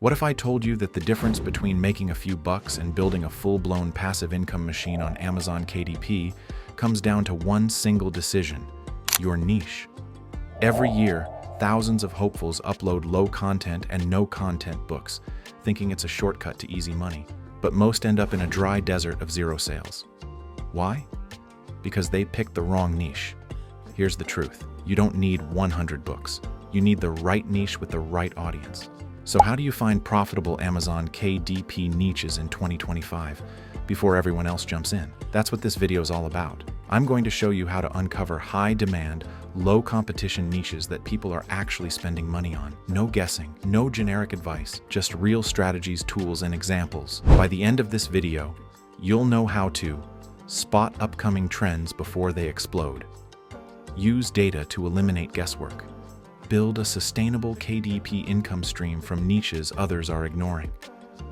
What if I told you that the difference between making a few bucks and building a full-blown passive income machine on Amazon KDP comes down to one single decision: your niche. Every year, thousands of hopefuls upload low-content and no-content books, thinking it's a shortcut to easy money, but most end up in a dry desert of zero sales. Why? Because they picked the wrong niche. Here's the truth: you don't need 100 books. You need the right niche with the right audience. So how do you find profitable Amazon KDP niches in 2025 before everyone else jumps in? That's what this video is all about. I'm going to show you how to uncover high-demand, low-competition niches that people are actually spending money on. No guessing, no generic advice, just real strategies, tools, and examples. By the end of this video, you'll know how to spot upcoming trends before they explode, use data to eliminate guesswork, build a sustainable KDP income stream from niches others are ignoring.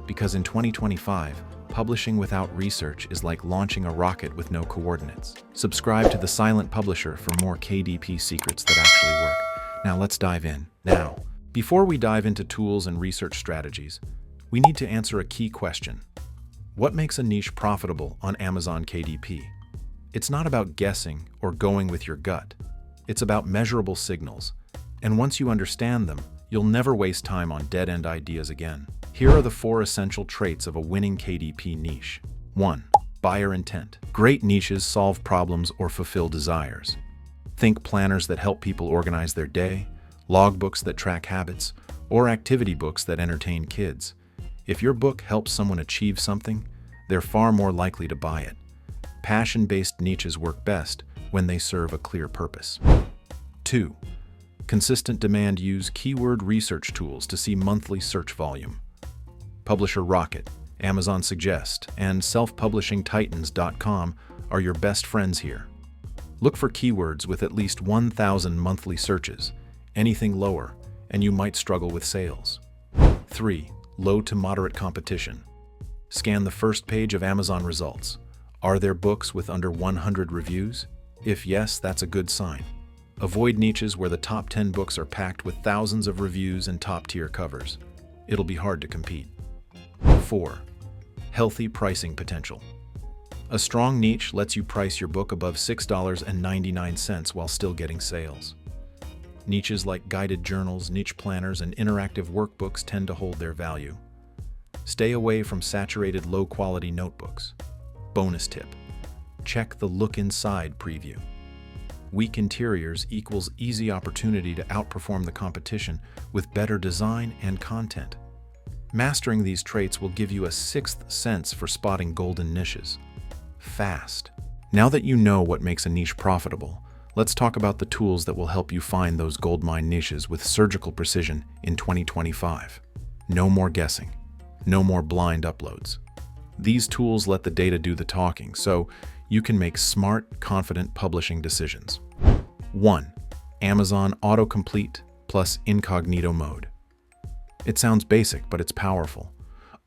Because in 2025, publishing without research is like launching a rocket with no coordinates. Subscribe to The Silent Publisher for more KDP secrets that actually work. Now let's dive in. Now, before we dive into tools and research strategies, we need to answer a key question. What makes a niche profitable on Amazon KDP? It's not about guessing or going with your gut. It's about measurable signals. And once you understand them, you'll never waste time on dead-end ideas again. Here are the 4 essential traits of a winning KDP niche. 1. Buyer intent. Great niches solve problems or fulfill desires. Think planners that help people organize their day, logbooks that track habits, or activity books that entertain kids. If your book helps someone achieve something, they're far more likely to buy it. Passion-based niches work best when they serve a clear purpose. 2. Consistent demand. Use keyword research tools to see monthly search volume. Publisher Rocket, Amazon Suggest, and self-publishingtitans.com are your best friends here. Look for keywords with at least 1,000 monthly searches. Anything lower, and you might struggle with sales. 3. Low to moderate competition. Scan the first page of Amazon results. Are there books with under 100 reviews? If yes, that's a good sign. Avoid niches where the top 10 books are packed with thousands of reviews and top-tier covers. It'll be hard to compete. 4. Healthy pricing potential. A strong niche lets you price your book above $6.99 while still getting sales. Niches like guided journals, niche planners, and interactive workbooks tend to hold their value. Stay away from saturated, low-quality notebooks. Bonus tip: check the Look Inside preview. Weak interiors equals easy opportunity to outperform the competition with better design and content. Mastering these traits will give you a sixth sense for spotting golden niches. Fast. Now that you know what makes a niche profitable, let's talk about the tools that will help you find those goldmine niches with surgical precision in 2025. No more guessing. No more blind uploads. These tools let the data do the talking, so you can make smart, confident publishing decisions. 1. Amazon Autocomplete plus Incognito Mode. It sounds basic, but it's powerful.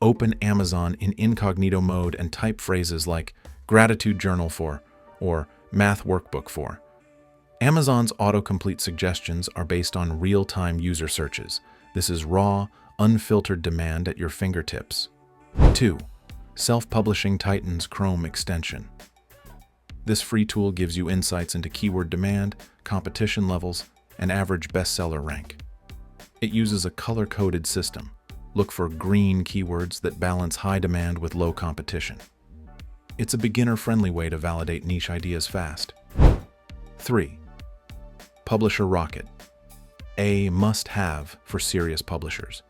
Open Amazon in incognito mode and type phrases like gratitude journal for or math workbook for. Amazon's autocomplete suggestions are based on real-time user searches. This is raw, unfiltered demand at your fingertips. 2. Self-Publishing Titans Chrome extension. This free tool gives you insights into keyword demand, competition levels, and average bestseller rank. It uses a color-coded system. Look for green keywords that balance high demand with low competition. It's a beginner-friendly way to validate niche ideas fast. 3. Publisher Rocket. A must-have for serious publishers.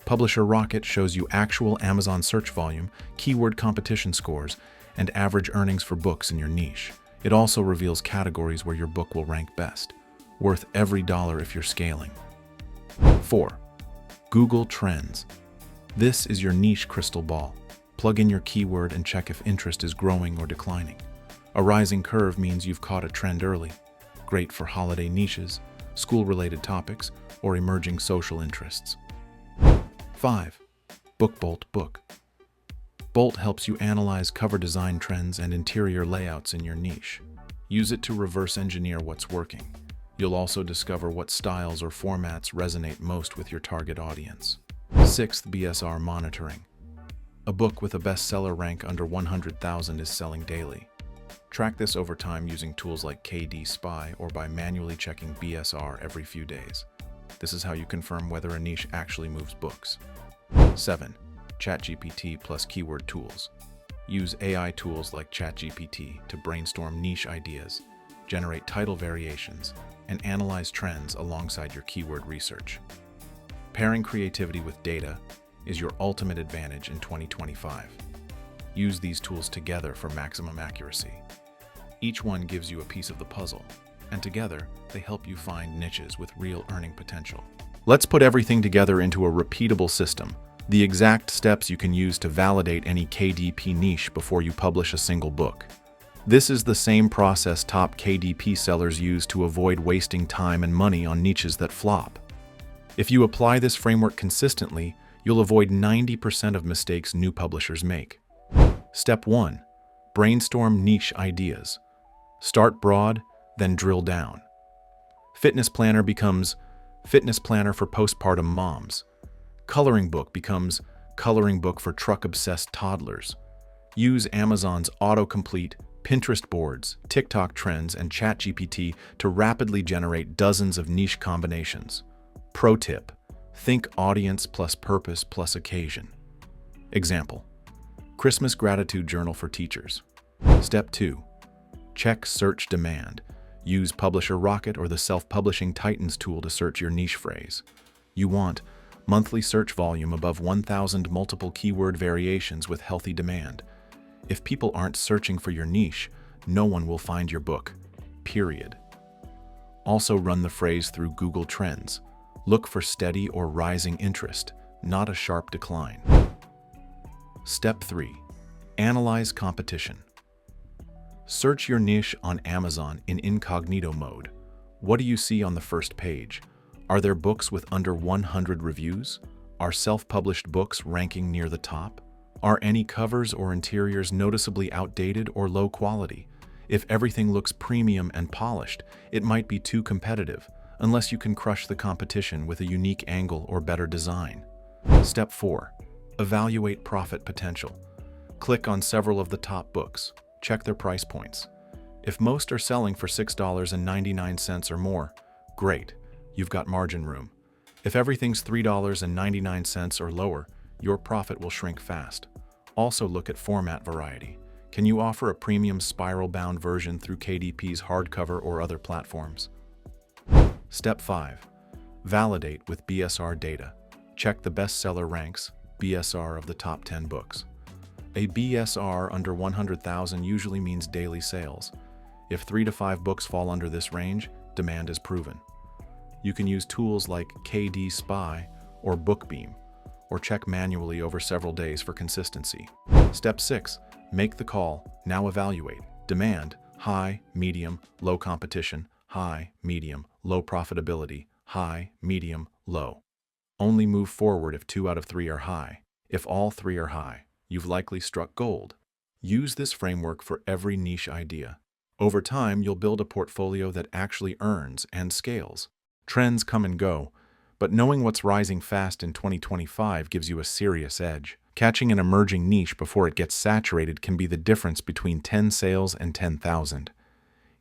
Publisher Rocket shows you actual Amazon search volume, keyword competition scores, and average earnings for books in your niche. It also reveals categories where your book will rank best. Worth every dollar if you're scaling. 4. Google Trends. This is your niche crystal ball. Plug in your keyword and check if interest is growing or declining. A rising curve means you've caught a trend early. Great for holiday niches, school-related topics, or emerging social interests. 5. BookBolt Book. Bolt helps you analyze cover design trends and interior layouts in your niche. Use it to reverse engineer what's working. You'll also discover what styles or formats resonate most with your target audience. Sixth, BSR monitoring. A book with a bestseller rank under 100,000 is selling daily. Track this over time using tools like KDP or by manually checking BSR every few days. This is how you confirm whether a niche actually moves books. 7. ChatGPT plus keyword tools. Use AI tools like ChatGPT to brainstorm niche ideas, generate title variations, and analyze trends alongside your keyword research. Pairing creativity with data is your ultimate advantage in 2025. Use these tools together for maximum accuracy. Each one gives you a piece of the puzzle, and together they help you find niches with real earning potential. Let's put everything together into a repeatable system, the exact steps you can use to validate any KDP niche before you publish a single book. This is the same process top KDP sellers use to avoid wasting time and money on niches that flop. If you apply this framework consistently, you'll avoid 90% of mistakes new publishers make. Step 1. Brainstorm niche ideas. Start broad, then drill down. Fitness planner becomes fitness planner for postpartum moms. Coloring book becomes coloring book for truck-obsessed toddlers. Use Amazon's autocomplete, Pinterest boards, TikTok trends, and ChatGPT to rapidly generate dozens of niche combinations. Pro tip: think audience plus purpose plus occasion. Example: Christmas gratitude journal for teachers. Step 2. Check search demand. Use Publisher Rocket or the Self-Publishing Titans tool to search your niche phrase. You want monthly search volume above 1,000 multiple keyword variations with healthy demand. If people aren't searching for your niche, no one will find your book, period. Also run the phrase through Google Trends. Look for steady or rising interest, not a sharp decline. Step 3. Analyze competition. Search your niche on Amazon in incognito mode. What do you see on the first page? Are there books with under 100 reviews? Are self-published books ranking near the top? Are any covers or interiors noticeably outdated or low quality? If everything looks premium and polished, it might be too competitive, unless you can crush the competition with a unique angle or better design. Step 4. Evaluate profit potential. Click on several of the top books. Check their price points. If most are selling for $6.99 or more, great, you've got margin room. If everything's $3.99 or lower, your profit will shrink fast. Also look at format variety. Can you offer a premium spiral-bound version through KDP's hardcover or other platforms? Step 5. Validate with BSR data. Check the bestseller ranks, BSR of the top 10 books. A BSR under 100,000 usually means daily sales. If 3 to 5 books fall under this range, demand is proven. You can use tools like KDP or BookBeam, or check manually over several days for consistency. Step 6. Make the call. Now evaluate. Demand: high, medium, low competition, high, medium, low profitability, high, medium, low. Only move forward if 2 out of 3 are high. If all 3 are high, you've likely struck gold. Use this framework for every niche idea. Over time, you'll build a portfolio that actually earns and scales. Trends come and go, but knowing what's rising fast in 2025 gives you a serious edge. Catching an emerging niche before it gets saturated can be the difference between 10 sales and 10,000.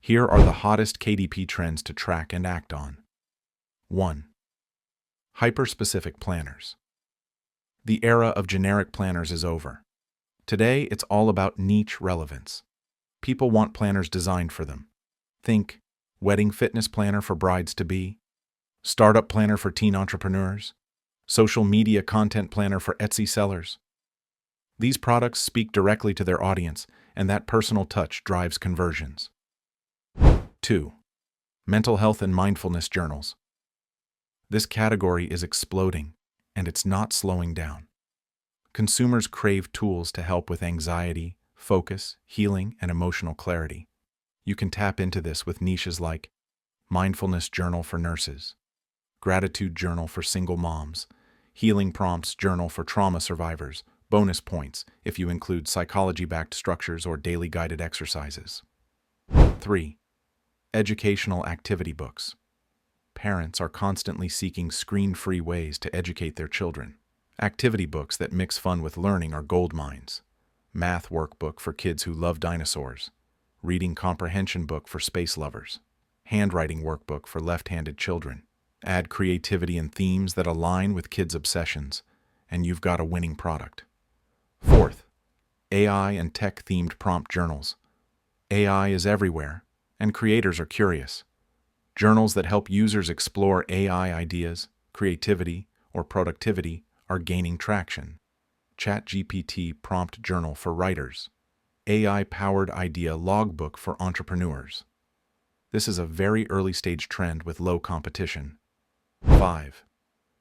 Here are the hottest KDP trends to track and act on. 1. Hyper-specific planners. The era of generic planners is over. Today, it's all about niche relevance. People want planners designed for them. Think wedding fitness planner for brides-to-be, startup planner for teen entrepreneurs, social media content planner for Etsy sellers. These products speak directly to their audience, and that personal touch drives conversions. 2. Mental health and mindfulness journals. This category is exploding, and it's not slowing down. Consumers crave tools to help with anxiety, focus, healing, and emotional clarity. You can tap into this with niches like Mindfulness Journal for Nurses, Gratitude Journal for Single Moms, Healing Prompts Journal for Trauma Survivors, bonus points if you include psychology-backed structures or daily guided exercises. 3. Educational activity books. Parents are constantly seeking screen-free ways to educate their children. Activity books that mix fun with learning are gold mines. Math workbook for kids who love dinosaurs. Reading comprehension book for space lovers. Handwriting workbook for left-handed children. Add creativity and themes that align with kids' obsessions, and you've got a winning product. Fourth, AI and tech-themed prompt journals. AI is everywhere, and creators are curious. Journals that help users explore AI ideas, creativity, or productivity are gaining traction. ChatGPT prompt journal for writers. AI-powered idea logbook for entrepreneurs. This is a very early-stage trend with low competition. 5.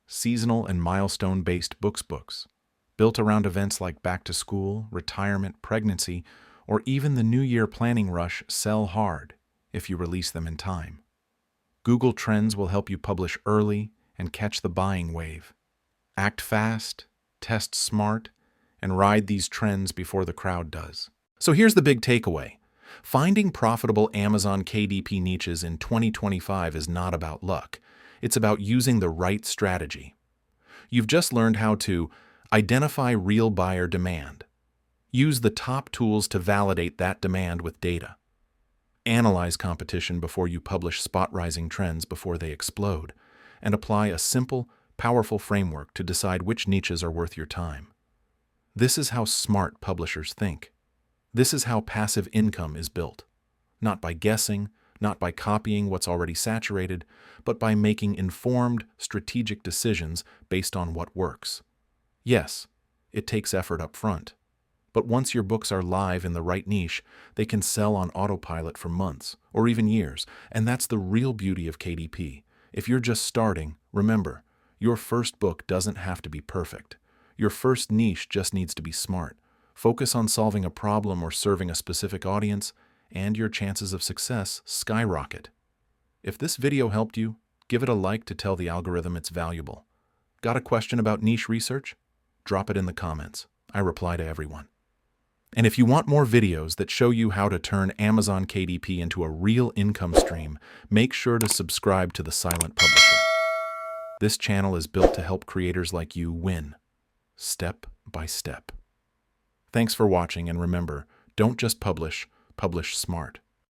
Seasonal and milestone-based books. Built around events like back to school, retirement, pregnancy, or even the New Year planning rush sell hard if you release them in time. Google Trends will help you publish early and catch the buying wave. Act fast, test smart, and ride these trends before the crowd does. So here's the big takeaway. Finding profitable Amazon KDP niches in 2025 is not about luck. It's about using the right strategy. You've just learned how to identify real buyer demand. Use the top tools to validate that demand with data. Analyze competition before you publish spot-rising trends before they explode, and apply a simple, powerful framework to decide which niches are worth your time. This is how smart publishers think. This is how passive income is built. Not by guessing, not by copying what's already saturated, but by making informed, strategic decisions based on what works. Yes, it takes effort up front. But once your books are live in the right niche, they can sell on autopilot for months, or even years, and that's the real beauty of KDP. If you're just starting, remember, your first book doesn't have to be perfect. Your first niche just needs to be smart. Focus on solving a problem or serving a specific audience, and your chances of success skyrocket. If this video helped you, give it a like to tell the algorithm it's valuable. Got a question about niche research? Drop it in the comments. I reply to everyone. And if you want more videos that show you how to turn Amazon KDP into a real income stream, make sure to subscribe to The Silent Publisher. This channel is built to help creators like you win, step by step. Thanks for watching, and remember, don't just publish, publish smart.